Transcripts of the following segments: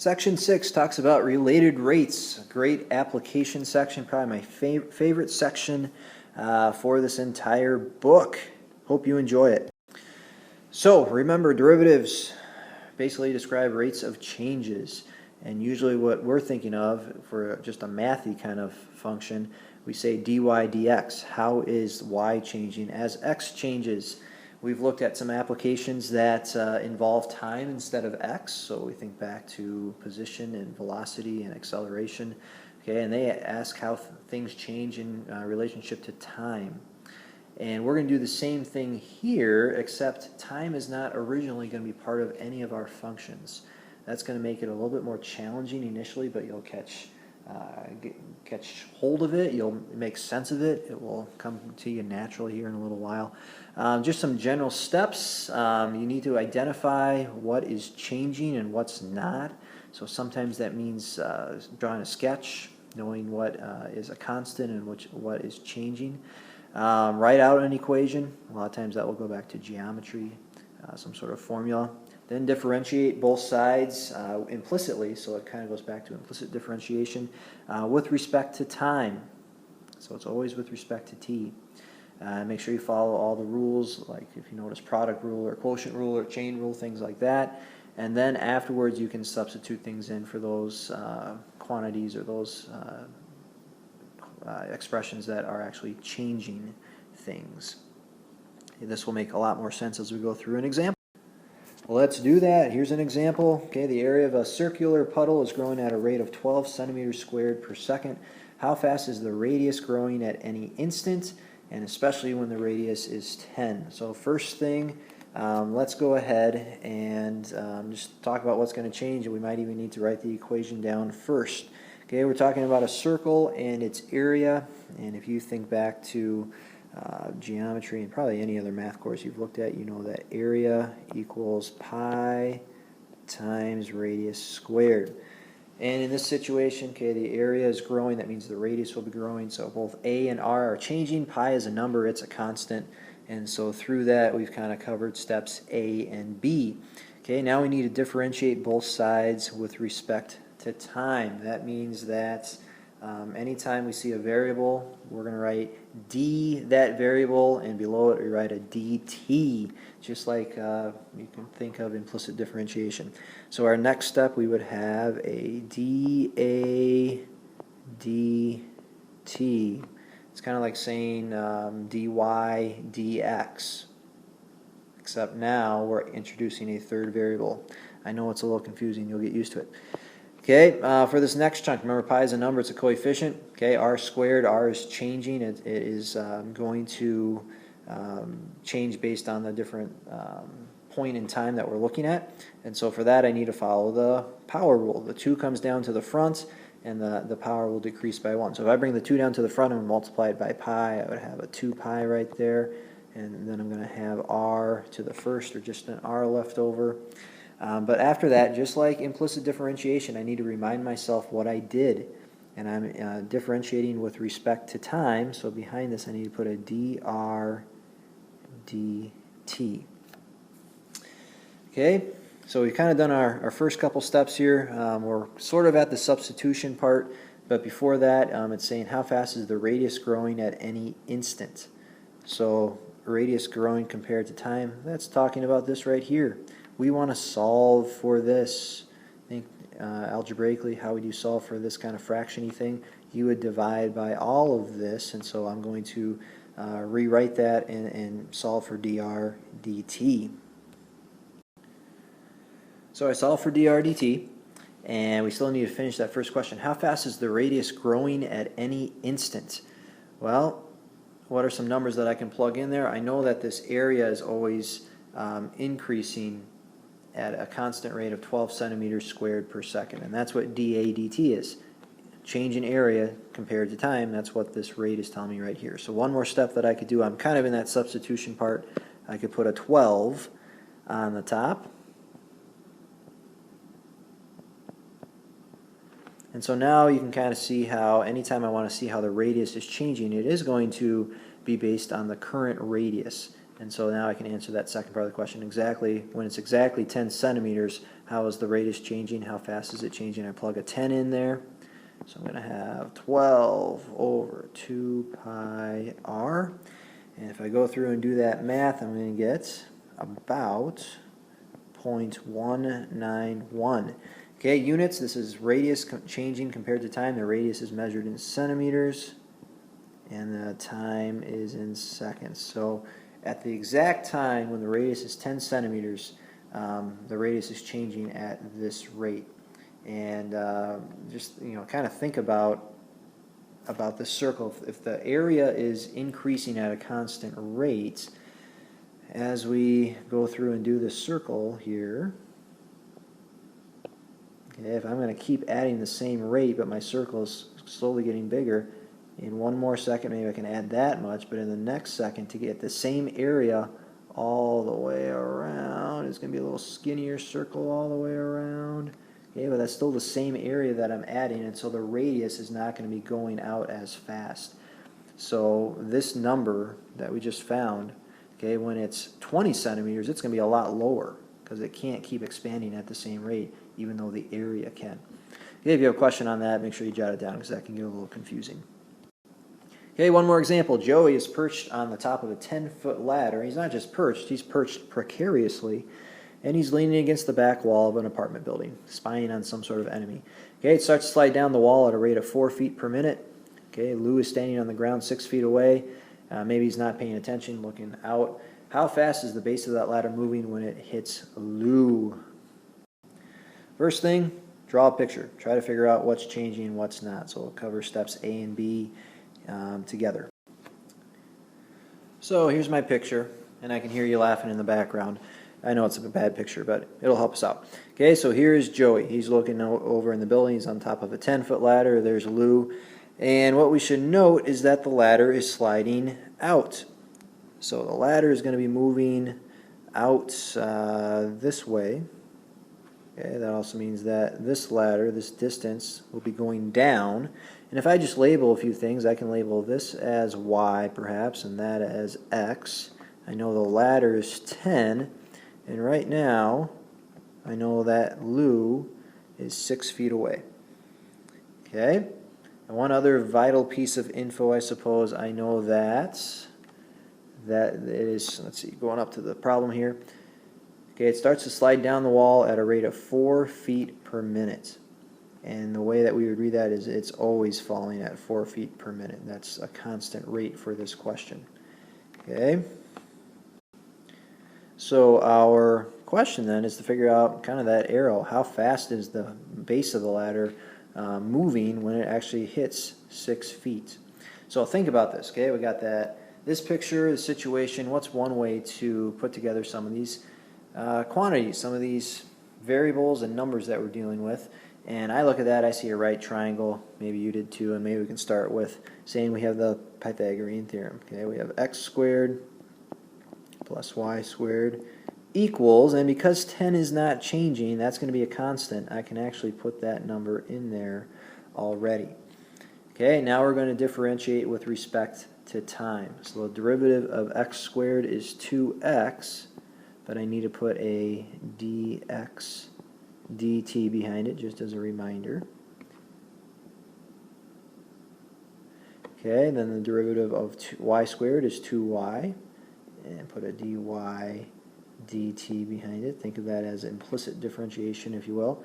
Section 6 talks about related rates. A great application section, probably my favorite section for this entire book. Hope you enjoy it. So remember, derivatives basically describe rates of changes. And usually what we're thinking of for just a mathy kind of function, we say dy dx. How is y changing as x changes? We've looked at some applications that involve time instead of x, so we think back to position and velocity and acceleration. Okay, and they ask how things change in relationship to time. And we're going to do the same thing here, except time is not originally going to be part of any of our functions. That's going to make it a little bit more challenging initially, but you'll catch hold of it, you'll make sense of it, it will come to you naturally here in a little while. Just some general steps. You need to identify what is changing and what's not. So sometimes that means drawing a sketch, knowing what is a constant and what is changing. Write out an equation. A lot of times that will go back to geometry, some sort of formula. Then differentiate both sides implicitly, so it kind of goes back to implicit differentiation with respect to time. So it's always with respect to t. Make sure you follow all the rules, like if you notice product rule or quotient rule or chain rule, things like that. And then afterwards you can substitute things in for those quantities or those expressions that are actually changing things. This will make a lot more sense as we go through an example. Let's do that. Here's an example. Okay, the area of a circular puddle is growing at a rate of 12 centimeters squared per second. How fast is the radius growing at any instant, and especially when the radius is 10? So first thing, let's go ahead and just talk about what's going to change, and we might even need to write the equation down first. Okay, we're talking about a circle and its area, and if you think back to geometry and probably any other math course you've looked at, you know that area equals pi times radius squared. And in this situation, okay, the area is growing, that means the radius will be growing, so both a and r are changing. Pi is a number, it's a constant, and so through that we've kind of covered steps A and B. Okay, now we need to differentiate both sides with respect to time. That means that anytime we see a variable, we're going to write d that variable, and below it we write a dt, just like you can think of implicit differentiation. So our next step, we would have a dA dt. It's kind of like saying dy dx, except now we're introducing a third variable. I know it's a little confusing, you'll get used to it. Okay, for this next chunk, remember pi is a number, it's a coefficient. Okay, r squared, r is changing. It is going to change based on the different point in time that we're looking at. And so for that I need to follow the power rule. The 2 comes down to the front and the power will decrease by 1. So if I bring the 2 down to the front and multiply it by pi, I would have a 2 pi right there. And then I'm going to have r to the first, or just an r left over. But after that, just like implicit differentiation, I need to remind myself what I did. And I'm differentiating with respect to time, so behind this I need to put a dr dt. Okay, so we've kind of done our first couple steps here. We're sort of at the substitution part, but before that it's saying how fast is the radius growing at any instant. So radius growing compared to time, that's talking about this right here. We want to solve for this. Think algebraically, how would you solve for this kind of fraction-y thing? You would divide by all of this, and so I'm going to rewrite that and solve for dr dt. So I solve for dr dt, and we still need to finish that first question. How fast is the radius growing at any instant? Well, what are some numbers that I can plug in there? I know that this area is always increasing at a constant rate of 12 centimeters squared per second, and that's what dA dt is. Change in area compared to time, that's what this rate is telling me right here. So one more step that I could do, I'm kind of in that substitution part. I could put a 12 on the top. And so now you can kind of see how anytime I want to see how the radius is changing, it is going to be based on the current radius. And so now I can answer that second part of the question exactly. When it's exactly 10 centimeters, how is the radius changing? How fast is it changing? I plug a 10 in there. So I'm going to have 12 over 2 pi r. And if I go through and do that math, I'm going to get about 0.191. Okay, units, this is radius changing compared to time. The radius is measured in centimeters, and the time is in seconds. So at the exact time when the radius is 10 centimeters, the radius is changing at this rate. And just kind of think about this circle. If the area is increasing at a constant rate, as we go through and do this circle here, okay, if I'm going to keep adding the same rate, but my circle is slowly getting bigger, in one more second maybe I can add that much, but in the next second to get the same area all the way around, it's going to be a little skinnier circle all the way around. Okay, but that's still the same area that I'm adding, and so the radius is not going to be going out as fast. So this number that we just found, okay, when it's 20 centimeters, it's going to be a lot lower because it can't keep expanding at the same rate, even though the area can. Okay, if you have a question on that, make sure you jot it down because that can get a little confusing. Okay, one more example. Joey is perched on the top of a 10-foot ladder. He's not just perched, he's perched precariously, and he's leaning against the back wall of an apartment building, spying on some sort of enemy. Okay, it starts to slide down the wall at a rate of 4 feet per minute. Okay, Lou is standing on the ground 6 feet away. Maybe he's not paying attention, looking out. How fast is the base of that ladder moving when it hits Lou? First thing, draw a picture. Try to figure out what's changing and what's not. So we'll cover steps A and B together. So here's my picture, and I can hear you laughing in the background. I know it's a bad picture, but it'll help us out. Okay, so here's Joey. He's looking over in the building. He's on top of a 10-foot ladder. There's Lou. And what we should note is that the ladder is sliding out. So the ladder is going to be moving out this way. Okay, that also means that this ladder, this distance, will be going down. And if I just label a few things, I can label this as Y perhaps, and that as X. I know the ladder is 10, and right now I know that Lou is 6 feet away. Okay? And one other vital piece of info, I suppose, I know that it is, let's see, going up to the problem here. Okay, it starts to slide down the wall at a rate of 4 feet per minute. And the way that we would read that is it's always falling at 4 feet per minute. That's a constant rate for this question. Okay? So our question then is to figure out kind of that arrow. How fast is the base of the ladder moving when it actually hits 6 feet? So think about this. Okay, we got this picture, the situation. What's one way to put together some of these quantities, some of these variables and numbers that we're dealing with? And I look at that, I see a right triangle. Maybe you did too, and maybe we can start with saying we have the Pythagorean theorem. Okay, we have x squared plus y squared equals, and because 10 is not changing, that's going to be a constant. I can actually put that number in there already. Okay, now we're going to differentiate with respect to time. So the derivative of x squared is 2x, but I need to put a dx dt behind it just as a reminder. Okay, then the derivative of y squared is 2y, and put a dy dt behind it. Think of that as implicit differentiation, if you will.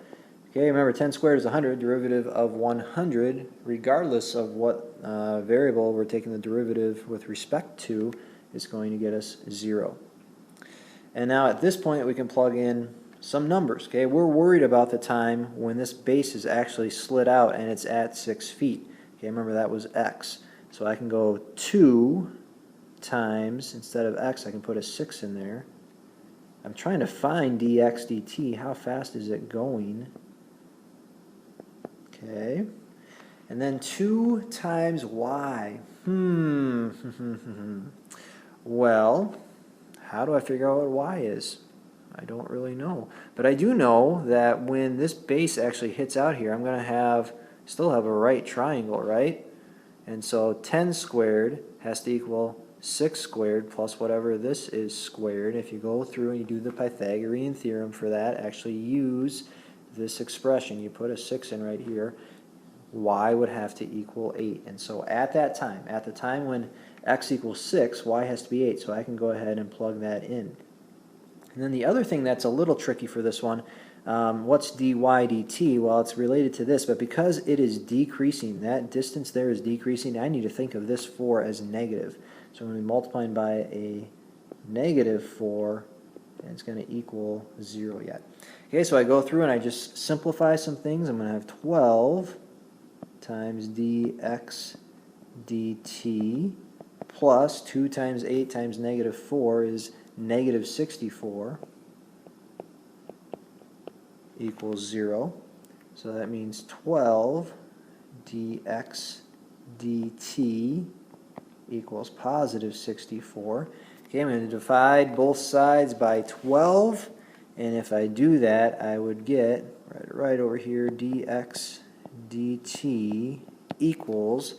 Okay, remember 10 squared is 100. Derivative of 100, regardless of what variable we're taking the derivative with respect to, is going to get us 0. And now at this point we can plug in some numbers. Okay, we're worried about the time when this base is actually slid out and it's at 6 feet. Okay, remember that was x. So I can go 2 times, instead of x, I can put a 6 in there. I'm trying to find dx dt. How fast is it going? Okay. And then 2 times y. Well, how do I figure out what y is? I don't really know. But I do know that when this base actually hits out here, I'm going to still have a right triangle, right? And so 10 squared has to equal 6 squared plus whatever this is squared. If you go through and you do the Pythagorean theorem for that, actually use this expression. You put a 6 in right here. Y would have to equal 8. And so at that time, at the time when x equals 6, y has to be 8. So I can go ahead and plug that in. And then the other thing that's a little tricky for this one, what's dy dt? Well, it's related to this, but because it is decreasing, that distance there is decreasing, I need to think of this 4 as negative. So I'm going to be multiplying by a negative 4, and it's going to equal 0 yet. Okay, so I go through and I just simplify some things. I'm going to have 12 times dx dt plus 2 times 8 times negative 4 is negative 64 equals 0. So that means 12 dx dt equals positive 64. Okay, I'm going to divide both sides by 12, and if I do that, I would get right over here dx dt equals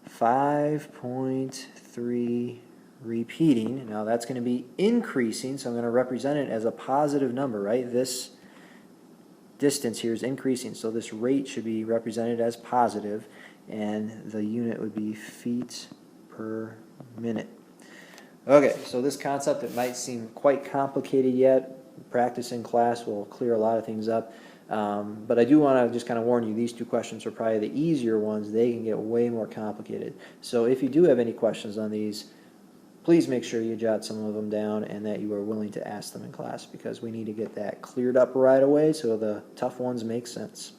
5.3 repeating. Now that's going to be increasing, so I'm going to represent it as a positive number, right? This distance here is increasing, so this rate should be represented as positive, and the unit would be feet per minute. Okay, so this concept, it might seem quite complicated yet. Practice in class will clear a lot of things up. But I do want to just kind of warn you, these two questions are probably the easier ones. They can get way more complicated. So if you do have any questions on these, please make sure you jot some of them down and that you are willing to ask them in class, because we need to get that cleared up right away so the tough ones make sense.